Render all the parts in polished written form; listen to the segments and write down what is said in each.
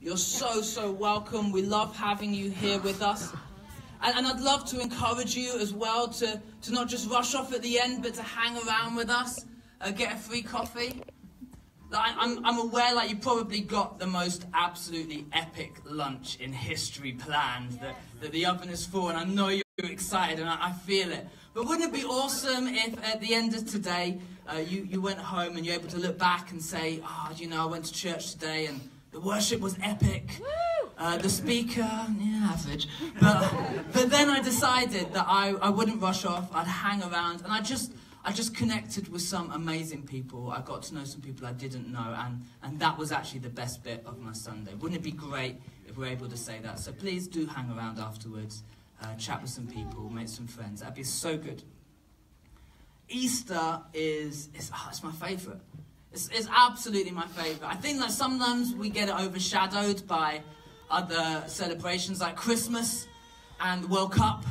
You're so welcome. We love having you here with us. And I'd love to encourage you as well to not just rush off at the end, but to hang around with us, get a free coffee. I'm aware you probably got the most absolutely epic lunch in history planned, that the oven is full, and I know you're excited and I feel it. But wouldn't it be awesome if at the end of today, you went home and you're able to look back and say, I went to church today and the worship was epic. The speaker, average. But then I decided that I wouldn't rush off. I'd hang around, and I just connected with some amazing people. I got to know some people I didn't know, and that was actually the best bit of my Sunday. Wouldn't it be great if we're able to say that? So please do hang around afterwards, chat with some people, make some friends. That'd be so good. Easter it's my favourite. It's absolutely my favourite. I think that sometimes we get it overshadowed by other celebrations like Christmas and the World Cup,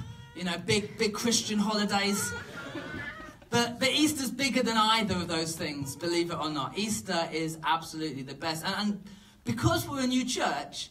big Christian holidays. But Easter's bigger than either of those things, believe it or not. Easter is absolutely the best. And because we're a new church,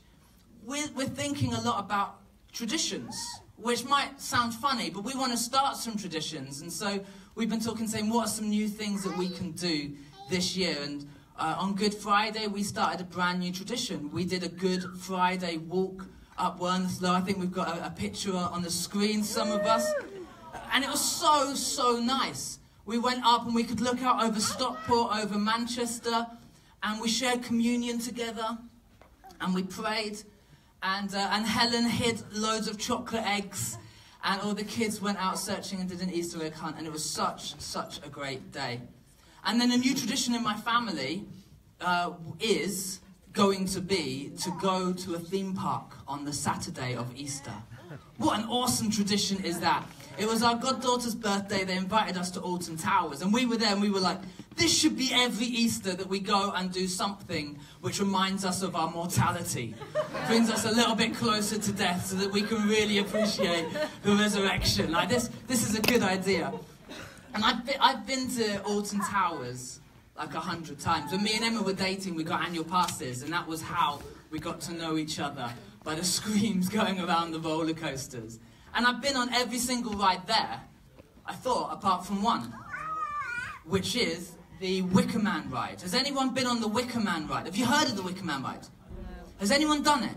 we're thinking a lot about traditions, which might sound funny, but we want to start some traditions. And so we've been saying, what are some new things that we can do this year? And on Good Friday, we started a brand new tradition. We did a Good Friday walk up Wernthlow. I think we've got a picture on the screen, some of us. And it was so nice. We went up and we could look out over Stockport, over Manchester, and we shared communion together, and we prayed, and Helen hid loads of chocolate eggs, and all the kids went out searching and did an Easter egg hunt, and it was such a great day. And then a new tradition in my family is going to be to go to a theme park on the Saturday of Easter. What an awesome tradition is that? It was our goddaughter's birthday. They invited us to Alton Towers, and we were there, and we were like, this should be every Easter that we go and do something which reminds us of our mortality, brings us a little bit closer to death so that we can really appreciate the resurrection. This is a good idea. And I've been to Alton Towers 100 times. When me and Emma were dating, we got annual passes, and that was how we got to know each other, by the screams going around the roller coasters. And I've been on every single ride there, I thought, apart from one, which is the Wicker Man ride. Has anyone been on the Wicker Man ride? Have you heard of the Wicker Man ride? Has anyone done it?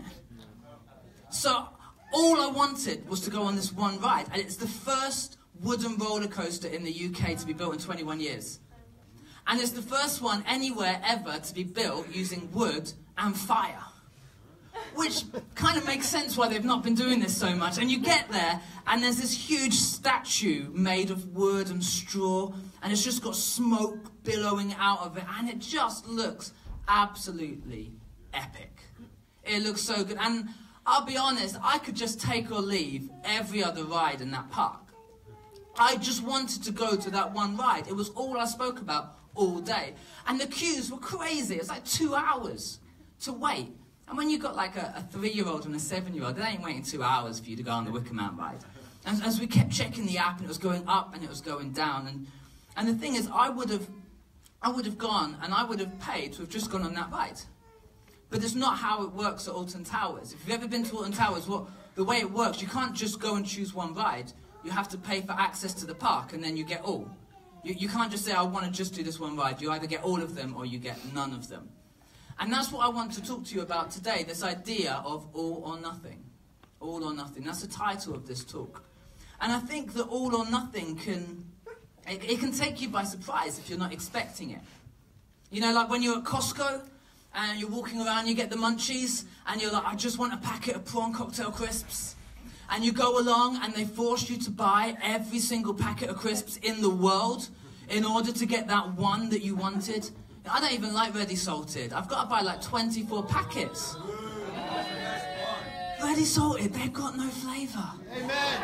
So all I wanted was to go on this one ride, and it's the first wooden roller coaster in the UK to be built in 21 years. And it's the first one anywhere ever to be built using wood and fire. Which kind of makes sense why they've not been doing this so much. And you get there, and there's this huge statue made of wood and straw, and it's just got smoke billowing out of it, and it just looks absolutely epic. It looks so good. And I'll be honest, I could just take or leave every other ride in that park. I just wanted to go to that one ride. It was all I spoke about all day. And the queues were crazy. It was 2 hours to wait. And when you've got a 3-year-old and a 7-year-old, they ain't waiting 2 hours for you to go on the Wicker Man ride. And as we kept checking the app, and it was going up and it was going down. And the thing is, I would have gone and I would have paid to have just gone on that ride. But it's not how it works at Alton Towers. If you've ever been to Alton Towers, the way it works, you can't just go and choose one ride. You have to pay for access to the park, and then you get all. You can't just say, I want to just do this one ride. You either get all of them or you get none of them. And that's what I want to talk to you about today, this idea of all or nothing. All or nothing. That's the title of this talk. And I think that all or nothing can take you by surprise if you're not expecting it. Like when you're at Costco and you're walking around, you get the munchies, and you're like, I just want a packet of prawn cocktail crisps. And you go along and they force you to buy every single packet of crisps in the world in order to get that one that you wanted. I don't even like Ready Salted. I've got to buy 24 packets. Ready Salted, they've got no flavour. Amen.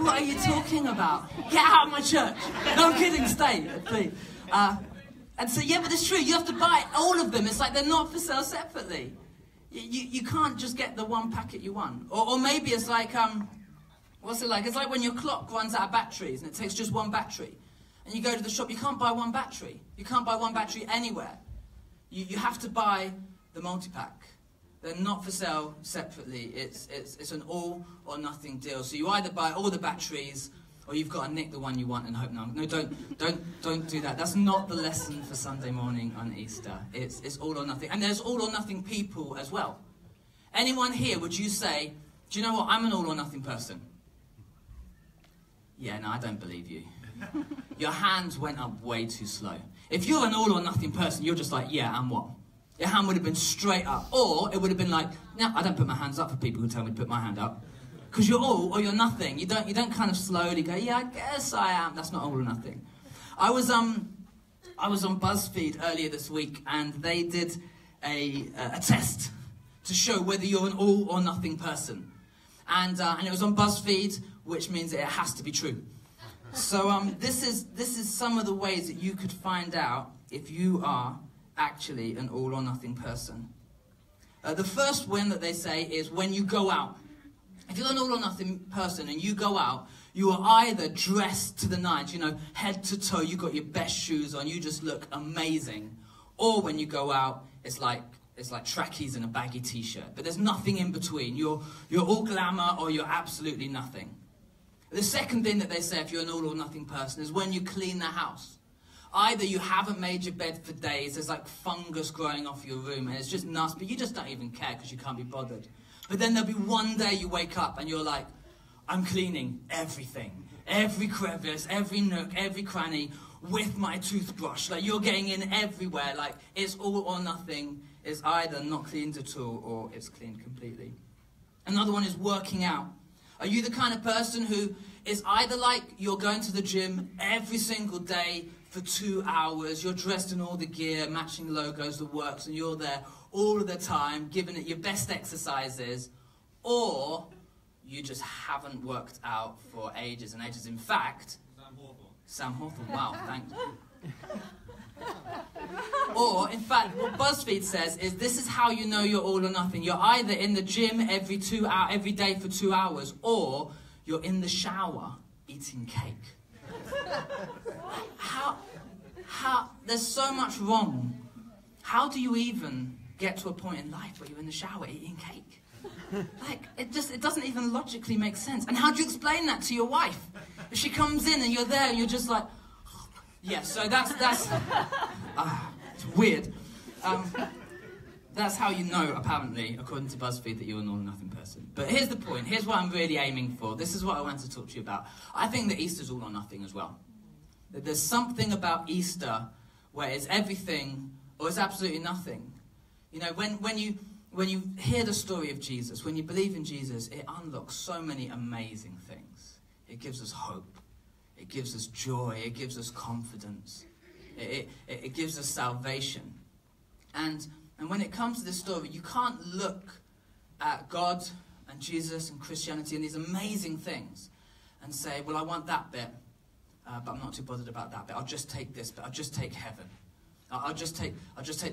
What are you talking about? Get out of my church. No, I'm kidding, stay, please. And so, yeah, but it's true. You have to buy all of them. It's like they're not for sale separately. You can't just get the one packet you want. Or maybe it's like, what's it like? It's like when your clock runs out of batteries and it takes just one battery. And you go to the shop, you can't buy one battery. You can't buy one battery anywhere. You have to buy the multi-pack. They're not for sale separately. It's an all or nothing deal. So you either buy all the batteries, or you've got to nick the one you want and hope no. No, don't do that. That's not the lesson for Sunday morning on Easter. It's all or nothing. And there's all or nothing people as well. Anyone here, would you say, do you know what, I'm an all or nothing person? Yeah, no, I don't believe you. Your hands went up way too slow. If you're an all or nothing person, you're just like, yeah, and what? Your hand would have been straight up. Or it would have been like, no, I don't put my hands up for people who tell me to put my hand up. Because you're all or you're nothing. You don't kind of slowly go, yeah, I guess I am. That's not all or nothing. I was on BuzzFeed earlier this week, and they did a test to show whether you're an all or nothing person. And it was on BuzzFeed, which means it has to be true. So this is some of the ways that you could find out if you are actually an all or nothing person. The first one that they say is when you go out. If you're an all or nothing person and you go out, you are either dressed to the nines, you know, head to toe, you got your best shoes on, you just look amazing. Or when you go out, it's like trackies and a baggy t-shirt. But there's nothing in between. You're all glamour or you're absolutely nothing. The second thing that they say if you're an all or nothing person is when you clean the house. Either you haven't made your bed for days, there's like fungus growing off your room and it's just nasty, but you just don't even care because you can't be bothered. But then there'll be one day you wake up and you're like, I'm cleaning everything. Every crevice, every nook, every cranny with my toothbrush. Like you're getting in everywhere. Like it's all or nothing. It's either not cleaned at all or it's cleaned completely. Another one is working out. Are you the kind of person who is either like you're going to the gym every single day for 2 hours, you're dressed in all the gear, matching logos, the works, and you're there all of the time, giving it your best exercises, or you just haven't worked out for ages and ages. In fact, Sam Hawthorne, wow, thanks. Or, in fact, what BuzzFeed says is this is how you know you're all or nothing. You're either in the gym every day for 2 hours, or you're in the shower eating cake. How, there's so much wrong. How do you even get to a point in life where you're in the shower eating cake? Like, it doesn't even logically make sense. And how do you explain that to your wife? If she comes in and you're there and you're just like, yeah, so that's it's weird. That's how you know, apparently, according to BuzzFeed, that you're an all or nothing person. But here's the point. Here's what I'm really aiming for. This is what I wanted to talk to you about. I think that Easter's all or nothing as well. That there's something about Easter where it's everything or it's absolutely nothing. You know, when you hear the story of Jesus, when you believe in Jesus, it unlocks so many amazing things. It gives us hope. It gives us joy. It gives us confidence. It gives us salvation. And when it comes to this story, you can't look at God and Jesus and Christianity and these amazing things and say, well, I want that bit, but I'm not too bothered about that bit. I'll just take this bit. I'll just take heaven. I'll just take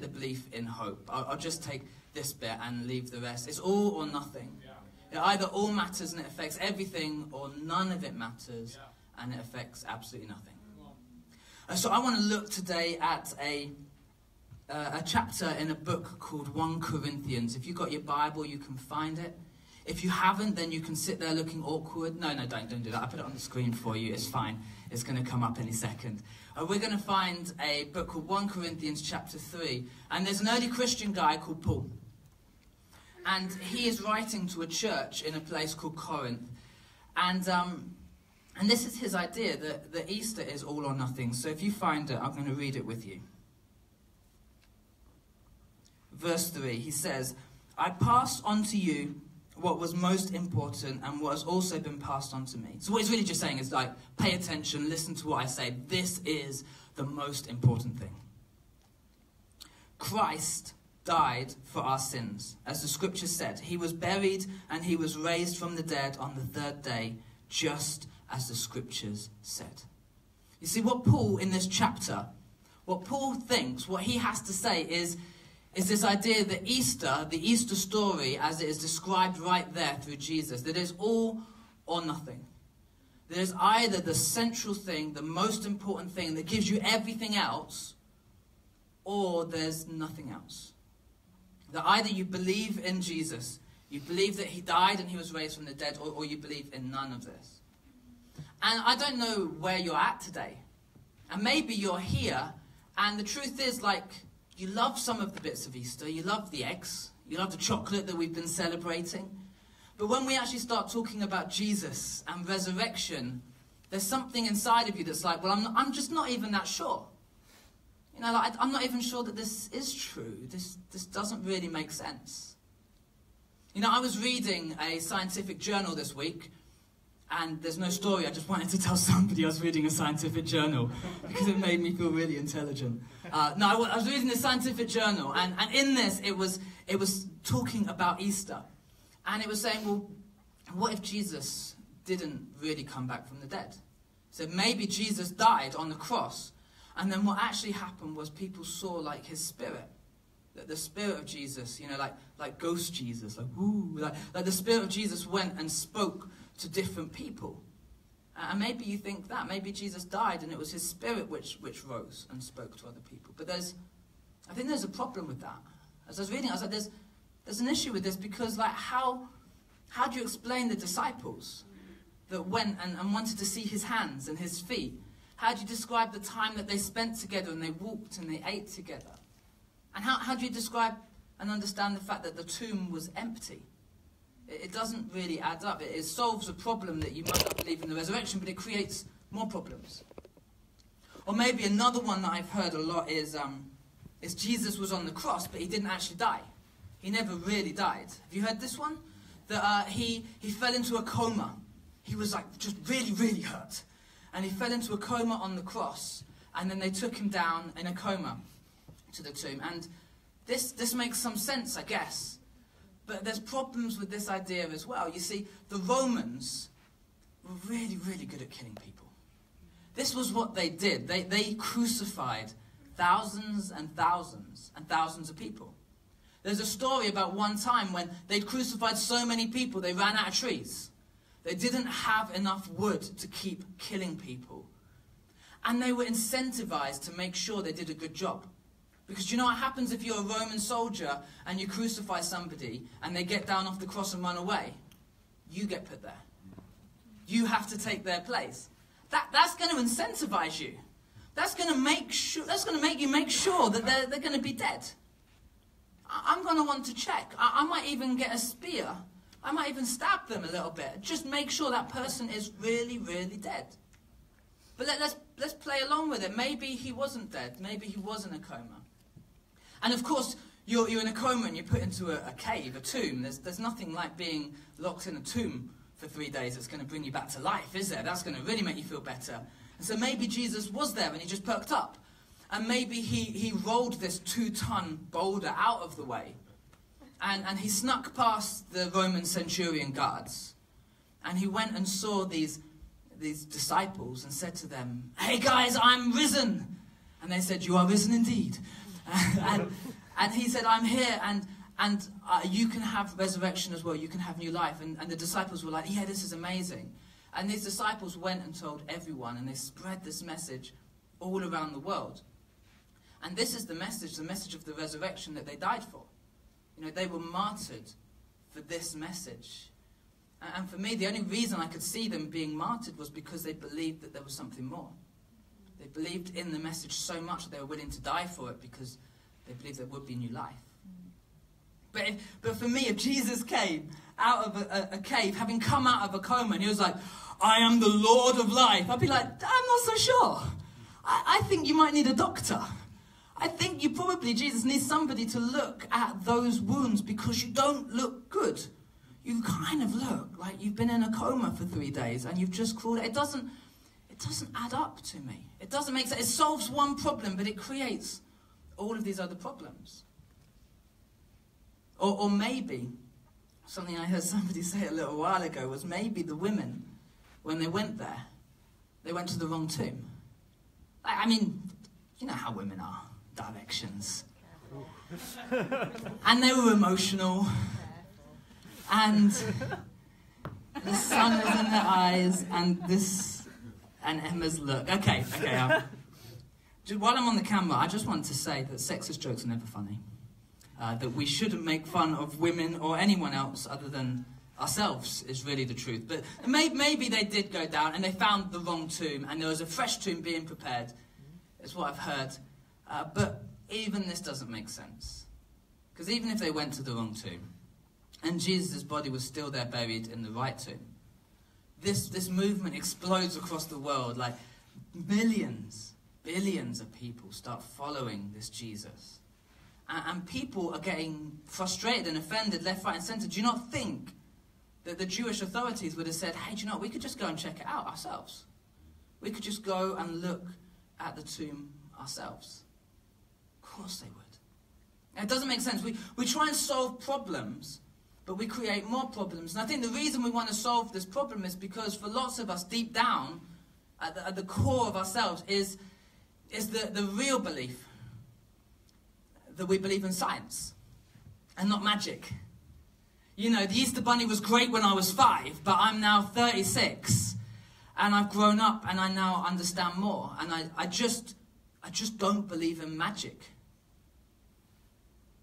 the belief in hope. I'll just take this bit and leave the rest. It's all or nothing. Yeah. It either all matters and it affects everything, or none of it matters and it affects absolutely nothing. So I want to look today at a chapter in a book called 1 Corinthians. If you've got your Bible, you can find it. If you haven't, then you can sit there looking awkward. No, don't do that. I put it on the screen for you. It's fine. It's going to come up any second. We're going to find a book called 1 Corinthians chapter 3. And there's an early Christian guy called Paul. And he is writing to a church in a place called Corinth. And this is his idea, that Easter is all or nothing. So if you find it, I'm going to read it with you. Verse 3, he says, I pass on to you what was most important and what has also been passed on to me. So what he's really just saying is like, pay attention, listen to what I say. This is the most important thing. Christ died for our sins. As the scripture said, he was buried and he was raised from the dead on the third day, just as the scriptures said. You see, what Paul in this chapter, what Paul thinks, what he has to say is this idea that Easter, the Easter story, as it is described right there through Jesus, that it's all or nothing. There's either the central thing, the most important thing that gives you everything else, or there's nothing else. That either you believe in Jesus, you believe that he died and he was raised from the dead, or you believe in none of this. And I don't know where you're at today. And maybe you're here, and the truth is, like, you love some of the bits of Easter. You love the eggs. You love the chocolate that we've been celebrating. But when we actually start talking about Jesus and resurrection, there's something inside of you that's like, well, I'm just not even that sure. You know, like, I'm not even sure that this is true. This doesn't really make sense. You know, I was reading a scientific journal this week, and there's no story. I just wanted to tell somebody I was reading a scientific journal because it made me feel really intelligent. I was reading a scientific journal, and in this, it was talking about Easter. And it was saying, well, what if Jesus didn't really come back from the dead? So maybe Jesus died on the cross, and then what actually happened was people saw, like, his spirit. The spirit of Jesus, you know, like ghost Jesus, like, woo, like the spirit of Jesus went and spoke to different people. And maybe you think that. Maybe Jesus died and it was his spirit which rose and spoke to other people. But I think there's a problem with that. As I was reading, I was like, there's an issue with this, because, like, how do you explain the disciples that went and wanted to see his hands and his feet? How do you describe the time that they spent together and they walked and they ate together? And how do you describe and understand the fact that the tomb was empty? It doesn't really add up. It solves a problem that you might not believe in the resurrection, but it creates more problems. Or maybe another one that I've heard a lot is Jesus was on the cross, but he didn't actually die. He never really died. Have you heard this one? That he fell into a coma. He was, like, just really, really hurt. And he fell into a coma on the cross. And then they took him down in a coma to the tomb. And this makes some sense, I guess. But there's problems with this idea as well. You see, the Romans were really, really good at killing people. This was what they did. They crucified thousands and thousands and thousands of people. There's a story about one time when they'd crucified so many people, they ran out of trees. They didn't have enough wood to keep killing people. And they were incentivized to make sure they did a good job. Because do you know what happens if you're a Roman soldier and you crucify somebody and they get down off the cross and run away? You get put there. You have to take their place. That's going to incentivize you. That's going to make you make sure that they're going to be dead. I'm going to want to check. I might even get a spear. I might even stab them a little bit. Just make sure that person is really, really dead. But let's play along with it. Maybe he wasn't dead. Maybe he was in a coma. And of course, you're in a coma and you're put into a cave, a tomb. There's nothing like being locked in a tomb for 3 days that's going to bring you back to life, is there? That's going to really make you feel better. And so maybe Jesus was there and he just perked up. And maybe he rolled this 2-ton boulder out of the way. And he snuck past the Roman centurion guards. And he went and saw these disciples and said to them, "Hey guys, I'm risen." And they said, "You are risen indeed." and he said, "I'm here, and you can have resurrection as well. You can have new life." And the disciples were like, "Yeah, this is amazing." And these disciples went and told everyone, and they spread this message all around the world. And this is the message of the resurrection that they died for. You know, they were martyred for this message. And for me, the only reason I could see them being martyred was because they believed that there was something more. They believed in the message so much that they were willing to die for it because they believed there would be new life. But for me, if Jesus came out of a cave, having come out of a coma, and he was like, "I am the Lord of life," I'd be like, "I'm not so sure. I think you might need a doctor. I think you probably, Jesus, need somebody to look at those wounds because you don't look good. You kind of look like you've been in a coma for 3 days and you've just crawled. It doesn't add up to me. It doesn't make sense. It solves one problem, but it creates all of these other problems." Or maybe, something I heard somebody say a little while ago was maybe the women, when they went there, they went to the wrong tomb. I mean, you know how women are. Directions. And they were emotional. And the sun was in their eyes, and Emma's look. Okay. While I'm on the camera, I just want to say that sexist jokes are never funny. that we shouldn't make fun of women or anyone else other than ourselves is really the truth. But maybe they did go down and they found the wrong tomb and there was a fresh tomb being prepared. It's what I've heard. But even this doesn't make sense. Because even if they went to the wrong tomb and Jesus' body was still there buried in the right tomb, this movement explodes across the world. Like millions, billions of people start following this Jesus. And people are getting frustrated and offended left, right and centre. Do you not think that the Jewish authorities would have said, hey, do you know what, we could just go and check it out ourselves. We could just go and look at the tomb ourselves. Of course they would. It doesn't make sense. We try and solve problems, but we create more problems. And I think the reason we want to solve this problem is because for lots of us, deep down, at the core of ourselves, is the real belief that we believe in science and not magic. You know, the Easter Bunny was great when I was 5, but I'm now 36 and I've grown up and I now understand more. And I just don't believe in magic.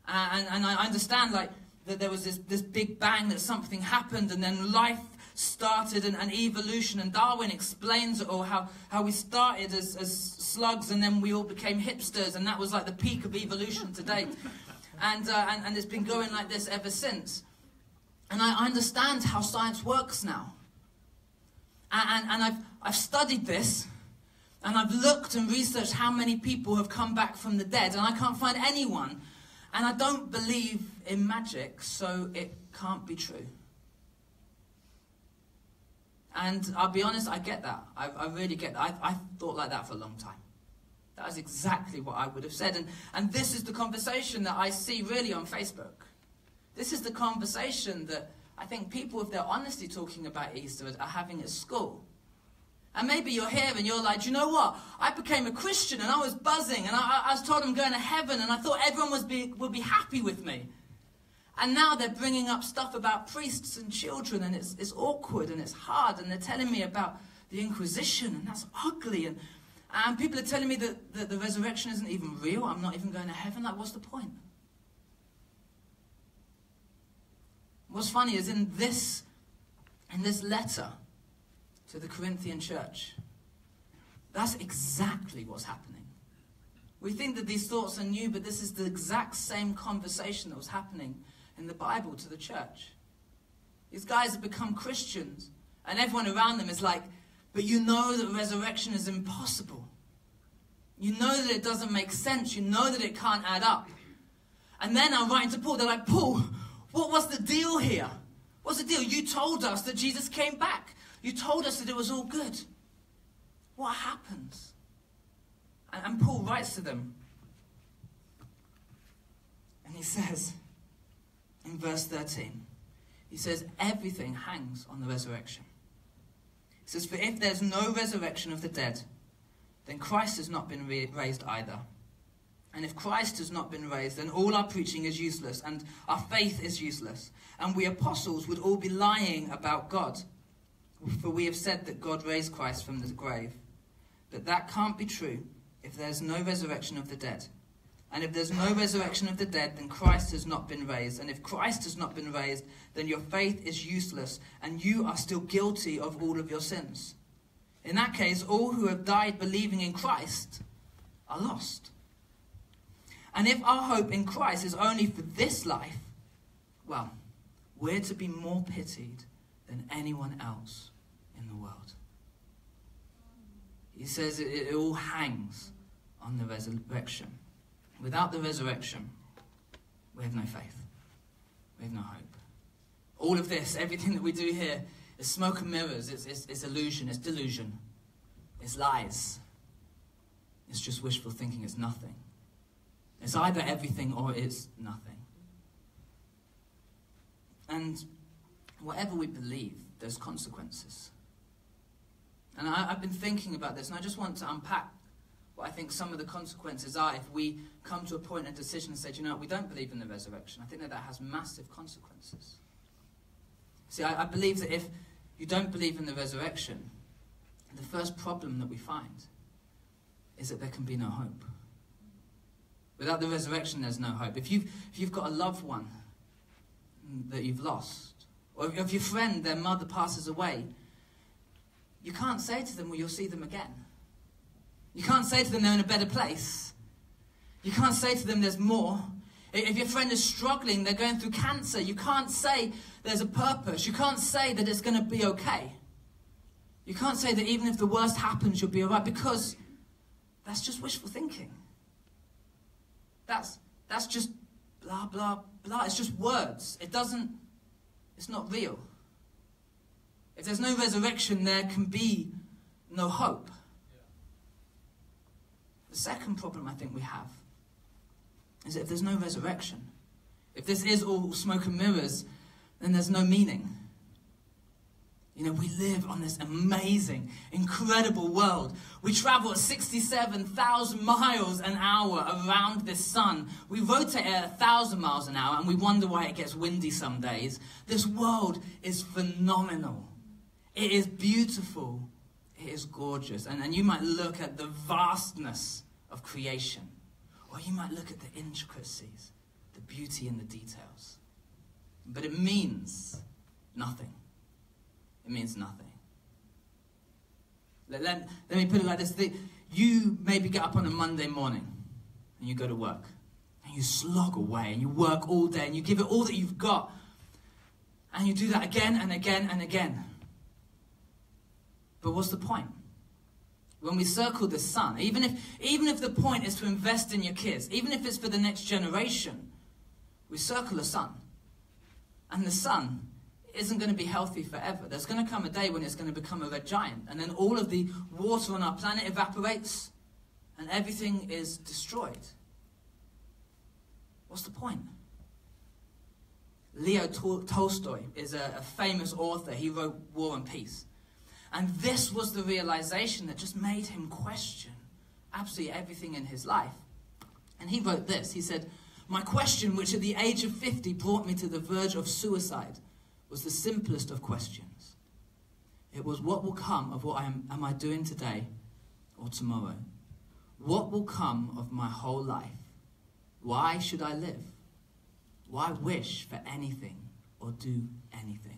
And I understand like that there was this big bang, that something happened and then life started and evolution, and Darwin explains it all, how we started as slugs and then we all became hipsters, and that was like the peak of evolution to date. And it's been going like this ever since. And I understand how science works now. And I've studied this, and I've looked and researched how many people have come back from the dead, and I can't find anyone. And I don't believe in magic, so it can't be true. And I'll be honest, I get that. I really get that. I thought like that for a long time. That is exactly what I would have said. And this is the conversation that I see really on Facebook. This is the conversation that I think people, if they're honestly talking about Easter, are having at school. And maybe you're here and you're like, do you know what? I became a Christian and I was buzzing and I was told I'm going to heaven and I thought everyone would be happy with me. And now they're bringing up stuff about priests and children, and it's awkward and it's hard, and they're telling me about the Inquisition, and that's ugly, and people are telling me that the resurrection isn't even real, I'm not even going to heaven. Like, what's the point? What's funny is in this letter to the Corinthian church, that's exactly what's happening. We think that these thoughts are new, but this is the exact same conversation that was happening in the Bible to the church. These guys have become Christians, and everyone around them is like, but you know that resurrection is impossible. You know that it doesn't make sense. You know that it can't add up. And then I'm writing to Paul. They're like, Paul, what was the deal here? What's the deal? You told us that Jesus came back. You told us that it was all good. What happened? And Paul writes to them. And he says, in verse 13, he says, everything hangs on the resurrection. He says, for if there's no resurrection of the dead, then Christ has not been raised either. And if Christ has not been raised, then all our preaching is useless, and our faith is useless. And we apostles would all be lying about God. For we have said that God raised Christ from the grave. But that can't be true if there's no resurrection of the dead. And if there's no resurrection of the dead, then Christ has not been raised. And if Christ has not been raised, then your faith is useless, and you are still guilty of all of your sins. In that case, all who have died believing in Christ are lost. And if our hope in Christ is only for this life, well, we're to be more pitied than anyone else in the world. He says it all hangs on the resurrection. Without the resurrection, we have no faith. We have no hope. All of this, everything that we do here, is smoke and mirrors. It's illusion. It's delusion. It's lies. It's just wishful thinking. It's nothing. It's either everything or it's nothing. And whatever we believe, there's consequences. And I've been thinking about this, and I just want to unpack what I think some of the consequences are if we come to a point of decision and say, you know, we don't believe in the resurrection. I think that has massive consequences. See, I believe that if you don't believe in the resurrection, the first problem that we find is that there can be no hope. Without the resurrection, there's no hope. If you've got a loved one that you've lost, or if your friend, their mother passes away, you can't say to them, well, you'll see them again. You can't say to them they're in a better place. You can't say to them there's more. If your friend is struggling, they're going through cancer, you can't say there's a purpose. You can't say that it's going to be okay. You can't say that even if the worst happens, you'll be all right, because that's just wishful thinking. That's just blah, blah, blah. It's just words. It's not real. If there's no resurrection, there can be no hope. The second problem I think we have is that if there's no resurrection, if this is all smoke and mirrors, then there's no meaning. You know, we live on this amazing, incredible world. We travel at 67,000 miles an hour around this sun. We rotate at 1,000 miles an hour, and we wonder why it gets windy some days. This world is phenomenal. It is beautiful. It is gorgeous. And you might look at the vastness of creation, or you might look at the intricacies, the beauty in the details. But it means nothing. It means nothing. Let me put it like this. You maybe get up on a Monday morning and you go to work and you slog away and you work all day and you give it all that you've got, and you do that again and again and again. But what's the point? When we circle the sun, even if the point is to invest in your kids, even if it's for the next generation, we circle the sun. And the sun isn't going to be healthy forever. There's going to come a day when it's going to become a red giant, and then all of the water on our planet evaporates and everything is destroyed. What's the point? Leo Tolstoy is a famous author. He wrote War and Peace. And this was the realization that just made him question absolutely everything in his life. And he wrote this. He said, "My question, which at the age of 50 brought me to the verge of suicide, was the simplest of questions. It was, what will come of what am I doing today or tomorrow? What will come of my whole life? Why should I live? Why wish for anything or do anything?"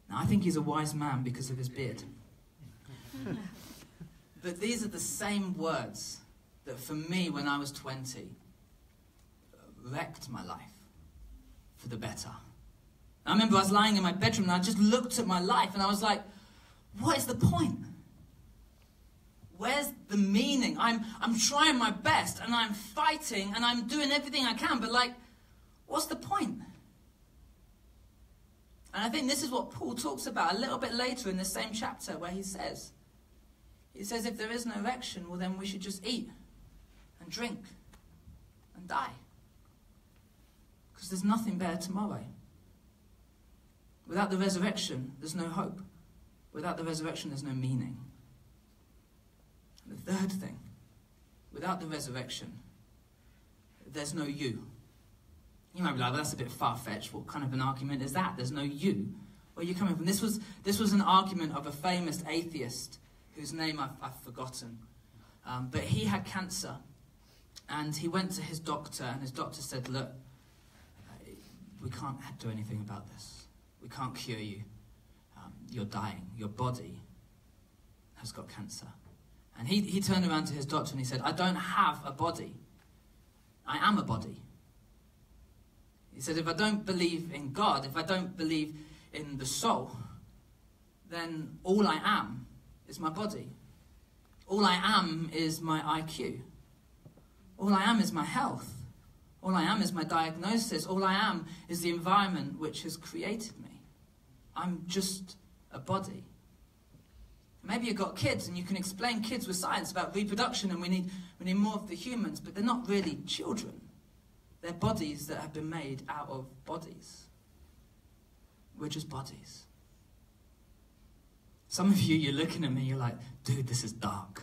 Now, I think he's a wise man because of his beard. But these are the same words that for me, when I was 20, wrecked my life for the better. I remember I was lying in my bedroom and I just looked at my life and I was like, what is the point? Where's the meaning? I'm trying my best and I'm fighting and I'm doing everything I can, but like, what's the point? And I think this is what Paul talks about a little bit later in the same chapter, where he says, if there is no resurrection, well then we should just eat and drink and die. Because there's nothing better tomorrow. Without the resurrection, there's no hope. Without the resurrection, there's no meaning. And the third thing, without the resurrection, there's no you. You might be like, well, that's a bit far-fetched. What kind of an argument is that? There's no you. Where are you coming from? This was an argument of a famous atheist whose name I've forgotten. But he had cancer. And he went to his doctor, and his doctor said, look, we can't do anything about this. We can't cure you. You're dying. Your body has got cancer. And he turned around to his doctor and he said, I don't have a body. I am a body. He said, if I don't believe in God, if I don't believe in the soul, then all I am is my body. All I am is my IQ. All I am is my health. All I am is my diagnosis. All I am is the environment which has created me. I'm just a body. Maybe you've got kids and you can explain kids with science about reproduction and we need more of the humans, but they're not really children. They're bodies that have been made out of bodies. We're just bodies. Some of you, you're looking at me, you're like, dude, this is dark.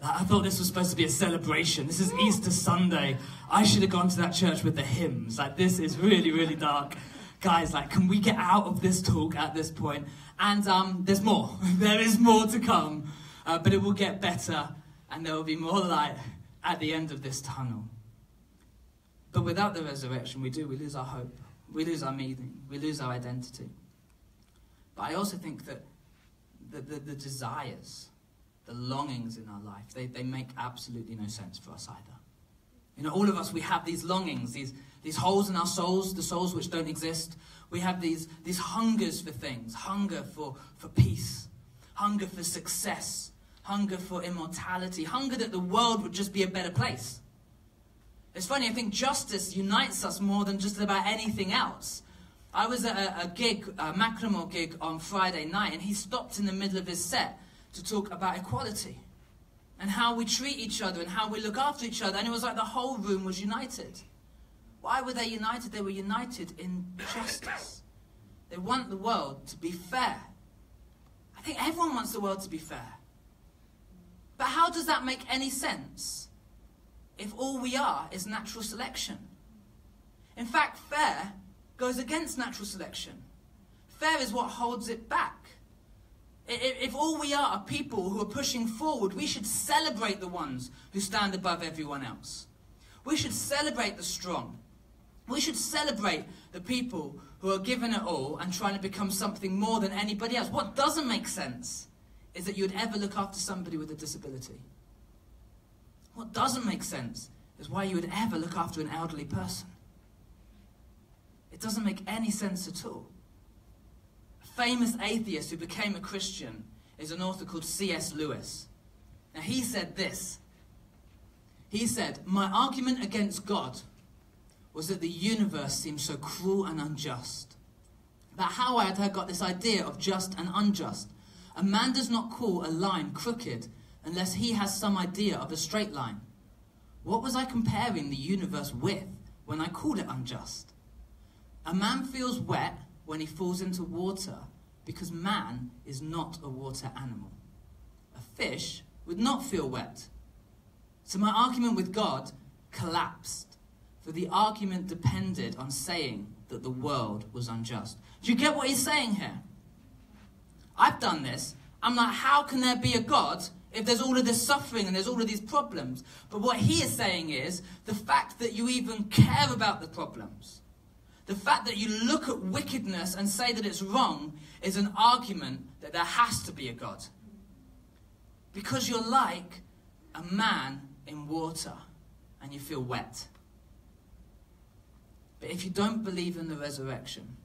I thought this was supposed to be a celebration. This is Easter Sunday. I should have gone to that church with the hymns. Like, this is really, really dark. Guys, like, can we get out of this talk at this point? And there's more. There is more to come. But it will get better, and there will be more light, at the end of this tunnel. But without the resurrection, we lose our hope. We lose our meaning. We lose our identity. But I also think that the desires, the longings in our life, they make absolutely no sense for us either. You know, all of us, we have these longings, these holes in our souls, the souls which don't exist. We have these hungers for things, hunger for peace, hunger for success, hunger for immortality, hunger that the world would just be a better place. It's funny, I think justice unites us more than just about anything else. I was at a Macklemore gig on Friday night, and he stopped in the middle of his set to talk about equality and how we treat each other and how we look after each other. And it was like the whole room was united. Why were they united? They were united in justice. They want the world to be fair. I think everyone wants the world to be fair. But how does that make any sense if all we are is natural selection? In fact, fair goes against natural selection. Fair is what holds it back. If all we are people who are pushing forward, we should celebrate the ones who stand above everyone else. We should celebrate the strong. We should celebrate the people who are giving it all and trying to become something more than anybody else. What doesn't make sense is that you would ever look after somebody with a disability. What doesn't make sense is why you would ever look after an elderly person. It doesn't make any sense at all. A famous atheist who became a Christian is an author called C.S. Lewis. Now he said this. He said, "My argument against God was that the universe seemed so cruel and unjust. About how I had got this idea of just and unjust. A man does not call a line crooked unless he has some idea of a straight line. What was I comparing the universe with when I called it unjust? A man feels wet when he falls into water because man is not a water animal. A fish would not feel wet. So my argument with God collapsed, for the argument depended on saying that the world was unjust." Do you get what he's saying here? I've done this. I'm like, how can there be a God if there's all of this suffering and there's all of these problems? But what he is saying is the fact that you even care about the problems, the fact that you look at wickedness and say that it's wrong, is an argument that there has to be a God. Because you're like a man in water and you feel wet. But if you don't believe in the resurrection,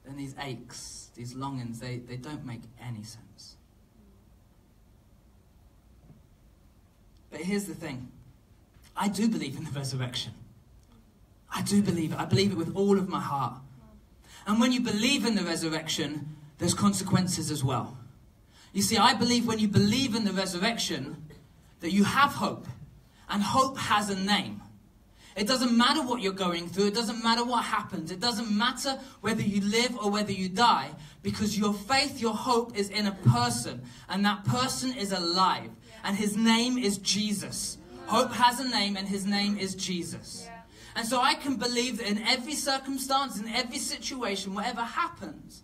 then these aches, these longings, they don't make any sense. But here's the thing. I do believe in the resurrection. I do believe it. I believe it with all of my heart. And when you believe in the resurrection, there's consequences as well. You see, I believe when you believe in the resurrection, that you have hope. And hope has a name. It doesn't matter what you're going through. It doesn't matter what happens. It doesn't matter whether you live or whether you die. Because your faith, your hope is in a person. And that person is alive. And his name is Jesus. Hope has a name and his name is Jesus. And so I can believe that in every circumstance, in every situation, whatever happens,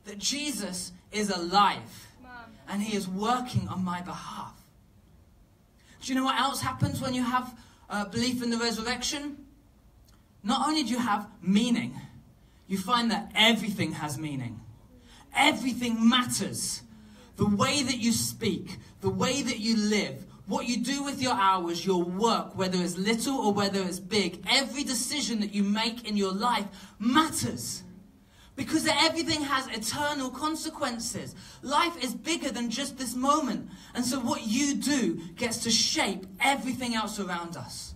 that Jesus is alive. And he is working on my behalf. Do you know what else happens when you have belief in the resurrection? Not only do you have meaning, you find that everything has meaning. Everything matters. The way that you speak, the way that you live, what you do with your hours, your work, whether it's little or whether it's big, every decision that you make in your life matters. Because everything has eternal consequences. Life is bigger than just this moment. And so what you do gets to shape everything else around us.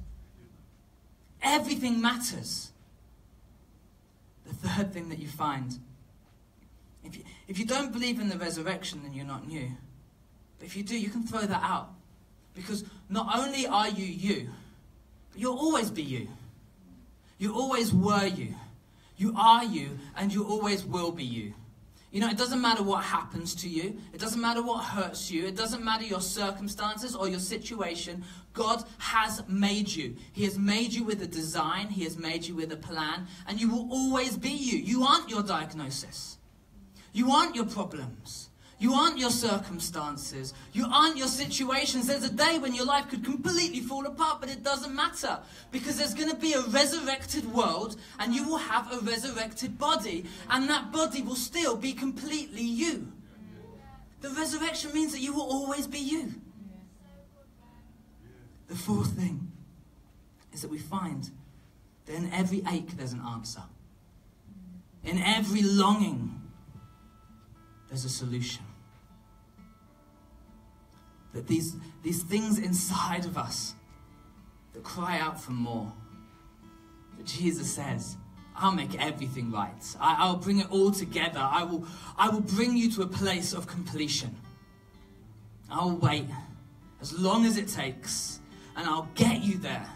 Everything matters. The third thing that you find, if you don't believe in the resurrection, then you're not new. But if you do, you can throw that out. Because not only are you you, but you'll always be you. You always were you. You are you, and you always will be you. You know, it doesn't matter what happens to you. It doesn't matter what hurts you. It doesn't matter your circumstances or your situation. God has made you. He has made you with a design. He has made you with a plan. And you will always be you. You aren't your diagnosis. You aren't your problems. You aren't your circumstances. You aren't your situations. There's a day when your life could completely fall apart, but it doesn't matter. Because there's going to be a resurrected world, and you will have a resurrected body, and that body will still be completely you. The resurrection means that you will always be you. The fourth thing is that we find that in every ache there's an answer. In every longing there's a solution. That these things inside of us that cry out for more, that Jesus says, I'll make everything right. I'll bring it all together. I will bring you to a place of completion. I'll wait as long as it takes, and I'll get you there.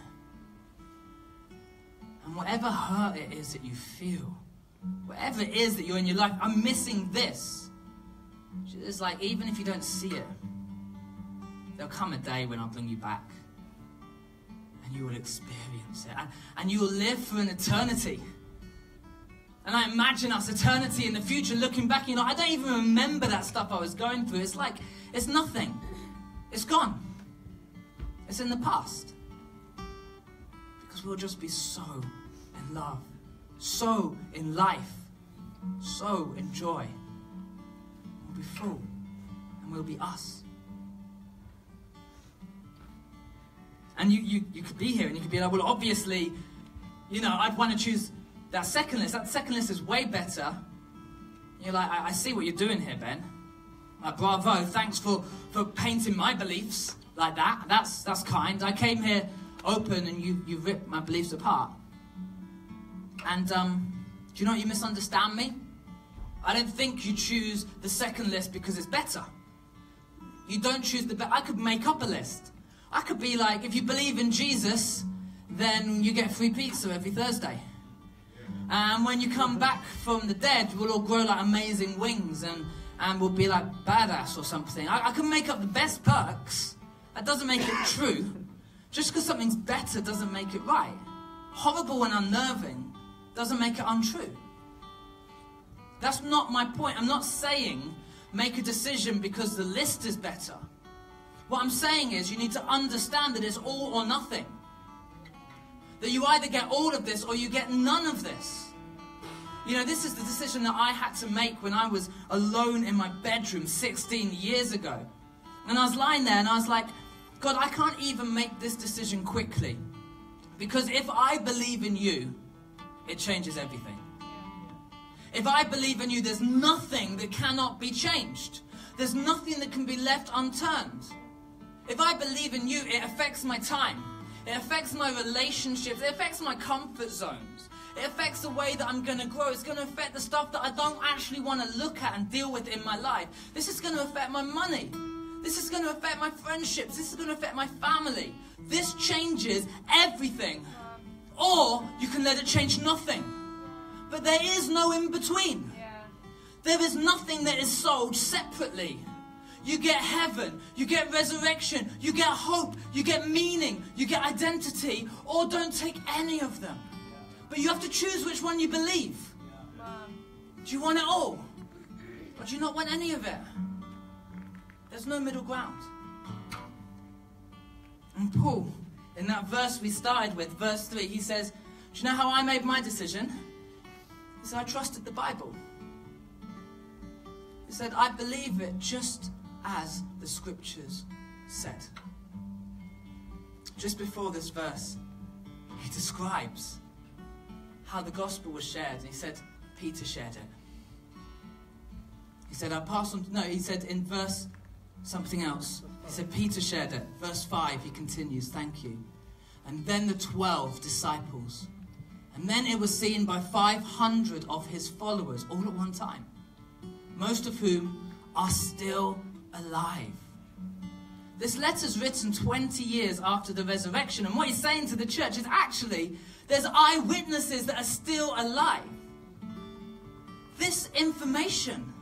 And whatever hurt it is that you feel, whatever it is that you're in your life, I'm missing this. It's like, even if you don't see it, there'll come a day when I'll bring you back. And you will experience it. And you will live for an eternity. And I imagine us eternity in the future looking back, I don't even remember that stuff I was going through. It's like, it's nothing. It's gone. It's in the past. Because we'll just be so in love, so in life, so in joy. We'll be full, and we'll be us. And you could be here and you could be like, well, obviously, I'd want to choose that second list. That second list is way better. You're like, I see what you're doing here, Ben. Bravo, thanks for painting my beliefs like that. That's kind. I came here open and you ripped my beliefs apart. And do you know what? You misunderstand me. I don't think you choose the second list because it's better. You don't choose the I could make up a list. I could be like, if you believe in Jesus, then you get free pizza every Thursday. And when you come back from the dead, we'll all grow like amazing wings and we'll be like badass or something. I can make up the best perks. That doesn't make it true. Just because something's better doesn't make it right. Horrible and unnerving doesn't make it untrue. That's not my point. I'm not saying make a decision because the list is better. What I'm saying is you need to understand that it's all or nothing. That you either get all of this or you get none of this. This is the decision that I had to make when I was alone in my bedroom 16 years ago. And I was lying there and I was like, God, I can't even make this decision quickly. Because if I believe in you, it changes everything. If I believe in you, there's nothing that cannot be changed. There's nothing that can be left unturned. If I believe in you, it affects my time. It affects my relationships. It affects my comfort zones. It affects the way that I'm going to grow. It's going to affect the stuff that I don't actually want to look at and deal with in my life. This is going to affect my money. This is going to affect my friendships. This is going to affect my family. This changes everything. Or you can let it change nothing. But there is no in between. There is nothing that is sold separately. You get heaven, you get resurrection, you get hope, you get meaning, you get identity, or don't take any of them. But you have to choose which one you believe. Do you want it all? Or do you not want any of it? There's no middle ground. And Paul, in that verse we started with, verse 3, he says, do you know how I made my decision? He said, I trusted the Bible. He said, I believe it just as the scriptures said. Just before this verse, he describes how the gospel was shared. And he said, Peter shared it. He said, I passed on. No, he said in verse something else. He said, Peter shared it. Verse 5, he continues, thank you. And then the 12 disciples. And then it was seen by 500 of his followers all at one time. Most of whom are still alive. This letter's written 20 years after the resurrection, and what he's saying to the church is actually there's eyewitnesses that are still alive. This information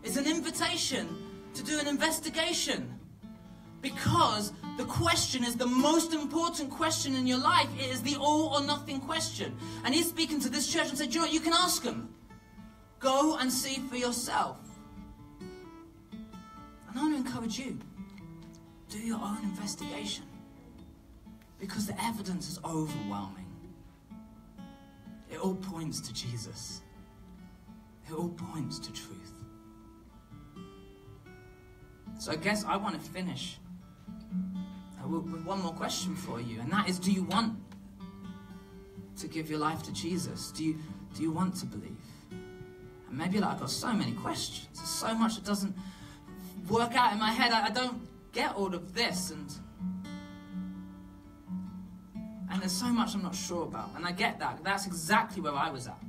is an invitation to do an investigation, because the question is the most important question in your life. It is the all or nothing question. And he's speaking to this church and said, you know what, you can ask them. Go and see for yourself. And I want to encourage you, do your own investigation, because the evidence is overwhelming. It all points to Jesus. It all points to truth. So I guess I want to finish with one more question for you, and that is, do you want to give your life to Jesus? Do you want to believe? And maybe like, I've got so many questions. There's so much that doesn't work out in my head. I don't get all of this, and there's so much I'm not sure about. And I get that. That's exactly where I was at.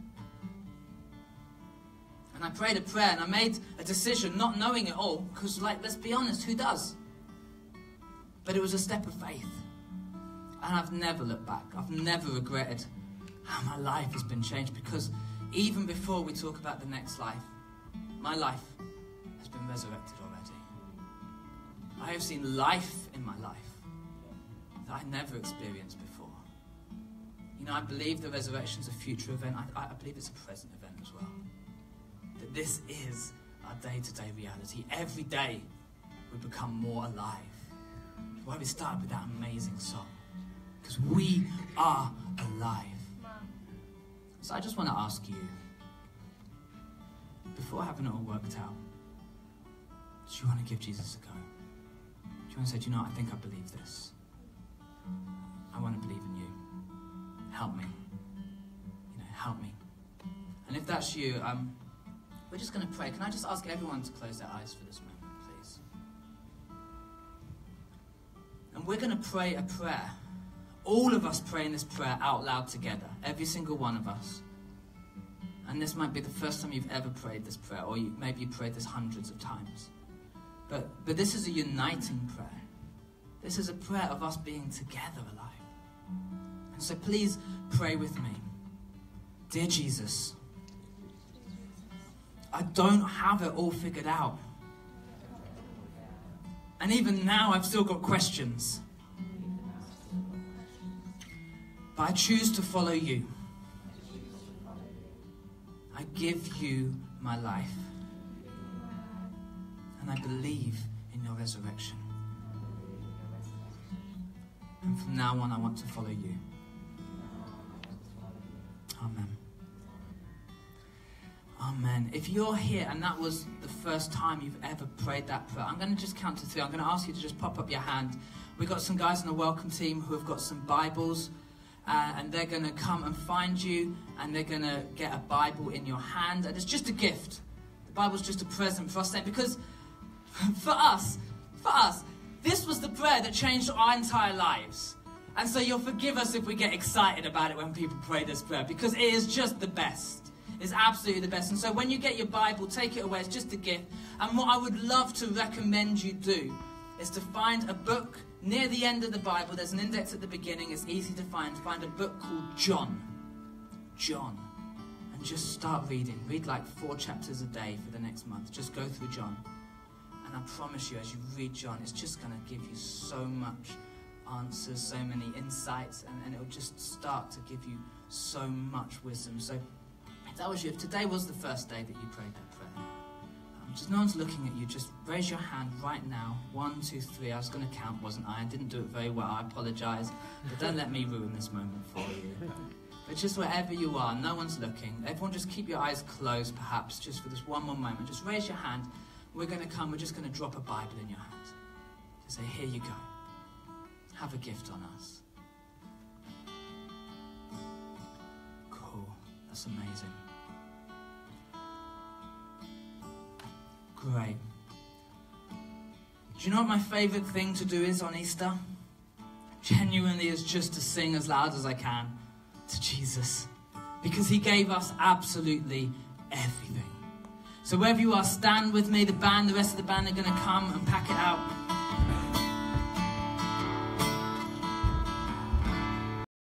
And I prayed a prayer, and I made a decision not knowing it all, because, like, let's be honest, who does? But it was a step of faith. And I've never looked back. I've never regretted how my life has been changed, because even before we talk about the next life, my life has been resurrected already. I have seen life in my life that I never experienced before. You know, I believe the resurrection's a future event. I believe it's a present event as well. That this is our day-to-day reality. Every day we become more alive. That's why we started with that amazing song. Because we are alive. So I just want to ask you, before having it all worked out, do you want to give Jesus a go? Do you want to say, do you know what, I think I believe this. I want to believe in you. Help me. You know, help me. And if that's you, we're just going to pray. Can I just ask everyone to close their eyes for this moment, please? And we're going to pray a prayer. All of us praying this prayer out loud together. Every single one of us. And this might be the first time you've ever prayed this prayer, or maybe you prayed this hundreds of times. But this is a uniting prayer. This is a prayer of us being together alive. And so please pray with me. Dear Jesus, I don't have it all figured out. And even now I've still got questions. But I choose to follow you. I give you my life. And I believe in your resurrection. And from now on, I want to follow you. Amen. Amen. If you're here and that was the first time you've ever prayed that prayer, I'm going to just count to 3. I'm going to ask you to just pop up your hand. We've got some guys on the welcome team who have got some Bibles. And they're going to come and find you, and they're going to get a Bible in your hand. And it's just a gift. The Bible's just a present for us. Because for us, this was the prayer that changed our entire lives. And so you'll forgive us if we get excited about it when people pray this prayer, because it is just the best. It's absolutely the best. And so when you get your Bible, take it away. It's just a gift. And what I would love to recommend you do is to find a book near the end of the Bible. There's an index at the beginning. It's easy to find. Find a book called John. And just start reading. Read like 4 chapters a day for the next month. Just go through John. And I promise you, as you read John, it's just going to give you so much answers, so many insights, and it'll just start to give you so much wisdom. So if that was you, if today was the first day that you prayed that prayer, just no one's looking at you, just raise your hand right now. 1, 2, 3. I was going to count, wasn't I? I didn't do it very well. I apologize. But don't let me ruin this moment for you. But just wherever you are, no one's looking. Everyone just keep your eyes closed, perhaps, just for this one more moment. Just raise your hand. We're going to come. We're just going to drop a Bible in your hand. Just say, here you go. Have a gift on us. Cool. That's amazing. Great. Do you know what my favorite thing to do is on Easter? Genuinely is just to sing as loud as I can to Jesus. Because he gave us absolutely everything. So wherever you are, stand with me. The rest of the band are going to come and pack it out.